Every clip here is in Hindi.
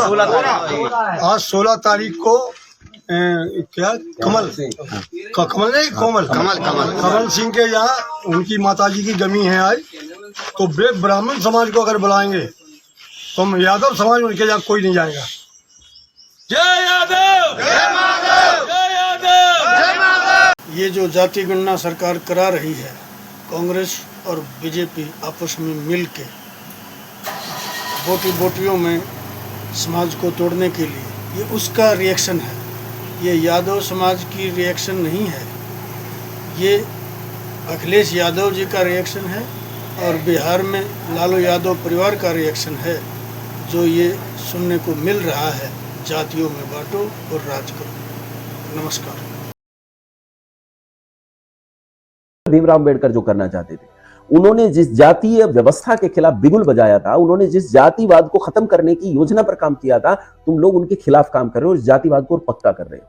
आज 16 तारीख को क्या कमल नहीं कमल सिंह के यहाँ उनकी माताजी की जमी है आज। तो ब्राह्मण समाज को अगर बुलाएंगे तो हम यादव समाज उनके यहाँ कोई नहीं जाएगा। जय यादव, जय माधव, जय यादव, जय माधव। ये जो जाति गणना सरकार करा रही है, कांग्रेस और बीजेपी आपस में मिल के बोटियों में समाज को तोड़ने के लिए, ये उसका रिएक्शन है। ये यादव समाज की रिएक्शन नहीं है, ये अखिलेश यादव जी का रिएक्शन है और बिहार में लालू यादव परिवार का रिएक्शन है, जो ये सुनने को मिल रहा है। जातियों में बांटो और राज करो। नमस्कार। भीमराव अम्बेडकर जो करना चाहते थे, उन्होंने जिस जातीय व्यवस्था के खिलाफ बिगुल बजाया था, उन्होंने जिस जातिवाद को खत्म करने की योजना पर काम किया था, तुम लोग उनके खिलाफ काम कर रहे हो, उस जातिवाद को पक्का कर रहे हो।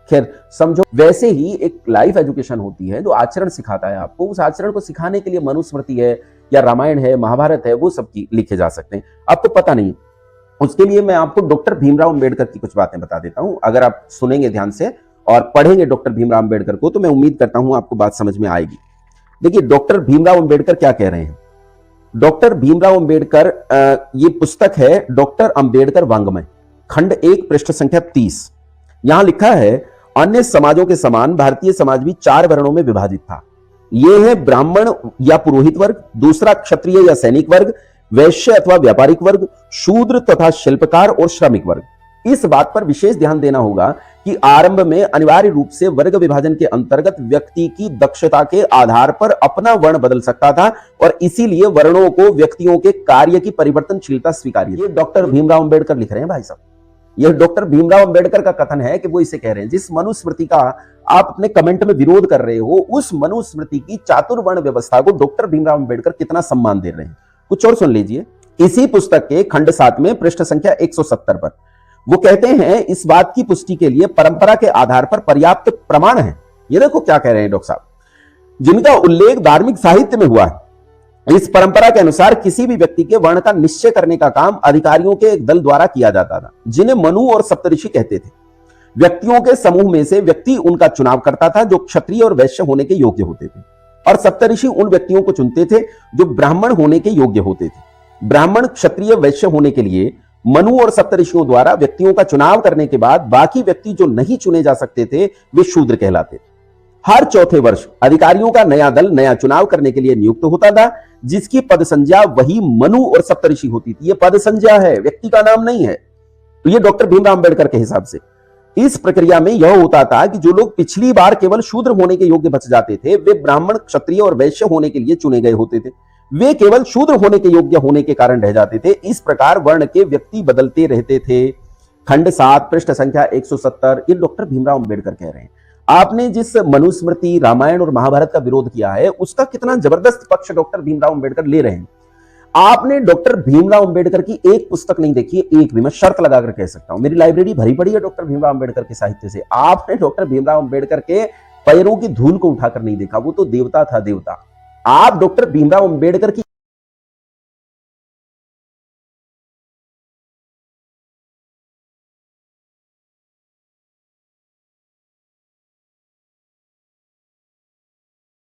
खैर समझो, वैसे ही एक लाइफ एजुकेशन होती है जो आचरण सिखाता है आपको। उस आचरण को सिखाने के लिए मनुस्मृति है या रामायण है, महाभारत है, वो सब लिखे जा सकते हैं। आपको पता नहीं, उसके लिए मैं आपको डॉक्टर भीमराव अम्बेडकर की कुछ बातें बता देता हूं। अगर आप सुनेंगे ध्यान से और पढ़ेंगे डॉक्टर भीमराव अम्बेडकर को, तो मैं उम्मीद करता हूं आपको बात समझ में आएगी। देखिए डॉक्टर भीमराव अम्बेडकर क्या कह रहे हैं। डॉक्टर भीमराव अम्बेडकर, ये पुस्तक है डॉक्टर अम्बेडकर वाङ्मय, खंड 1 पृष्ठ संख्या 30। यहां लिखा है, अन्य समाजों के समान भारतीय समाज भी 4 वर्णों में विभाजित था। ये है ब्राह्मण या पुरोहित वर्ग, दूसरा क्षत्रिय या सैनिक वर्ग, वैश्य अथवा व्यापारिक वर्ग, शूद्र तथा शिल्पकार और श्रमिक वर्ग। इस बात पर विशेष ध्यान देना होगा कि आरंभ में अनिवार्य रूप से वर्ग विभाजन के अंतर्गत व्यक्ति की दक्षता के आधार पर अपना वर्ण बदल सकता था और इसीलिए वर्णों को व्यक्तियों के कार्य की परिवर्तनशीलता स्वीकार्य। ये डॉक्टर भीमराव अम्बेडकर लिख रहे हैं भाई साहब। यह डॉक्टर भीमराव अम्बेडकर का कथन है कि वो इसे कह रहे हैं। जिस मनुस्मृति का आप अपने कमेंट में विरोध कर रहे हो, उस मनुस्मृति की चातुर्वर्ण व्यवस्था को डॉक्टर भीमराव अम्बेडकर कितना सम्मान दे रहे हैं। कुछ और सुन लीजिए। इसी पुस्तक के खंड 7 में पृष्ठ संख्या 170 पर वो कहते हैं, इस बात की पुष्टि के लिए परंपरा के आधार पर पर्याप्त प्रमाण है। ये देखो क्या कह रहे हैं डॉक्टर साहब, जिनका उल्लेख धार्मिक साहित्य में हुआ है। इस परंपरा के अनुसार किसी भी व्यक्ति के वर्ण का निश्चय करने का काम अधिकारियों के एक दल द्वारा किया जाता था, जिन्हें मनु और सप्तऋषि कहते थे। व्यक्तियों के समूह में से व्यक्ति उनका चुनाव करता था जो क्षत्रिय और वैश्य होने के योग्य होते थे, और सप्तऋषि उन व्यक्तियों को चुनते थे जो ब्राह्मण होने के योग्य होते थे। ब्राह्मण, क्षत्रिय, वैश्य होने के लिए मनु और सप्तऋषियों द्वारा व्यक्तियों का चुनाव करने के बाद बाकी व्यक्ति जो नहीं चुने जा सकते थे, वे शूद्र कहलाते थे। हर चौथे वर्ष अधिकारियों का नया दल नया चुनाव करने के लिए नियुक्त होता था, जिसकी पद संज्ञा वही मनु और सप्तऋषि होती थी। यह पद संज्ञा है, व्यक्ति का नाम नहीं है। तो यह डॉक्टर भीमराव अम्बेडकर के हिसाब से इस प्रक्रिया में यह होता था कि जो लोग पिछली बार केवल शूद्र होने के योग्य बच जाते थे, वे ब्राह्मण, क्षत्रिय और वैश्य होने के लिए चुने गए होते थे। वे केवल शूद्र होने के योग्य होने के कारण रह जाते थे। इस प्रकार वर्ण के व्यक्ति बदलते रहते थे। खंड 7 पृष्ठ संख्या 170। ये डॉक्टर भीमराव अम्बेडकर कह रहे हैं। आपने जिस मनुस्मृति, रामायण और महाभारत का विरोध किया है, उसका कितना जबरदस्त पक्ष डॉक्टर भीमराव अम्बेडकर ले रहे हैं। आपने डॉक्टर भीमराव अम्बेडकर की एक पुस्तक नहीं देखी, एक भी, मैं शर्त लगाकर कह सकता हूं। मेरी लाइब्रेरी भरी पड़ी है डॉक्टर भीमराव अम्बेडकर के साहित्य से। आपने डॉक्टर भीमराव अम्बेडकर के पैरों की धूल को उठाकर नहीं देखा। वो तो देवता था, देवता। आप डॉक्टर भीमराव अम्बेडकर की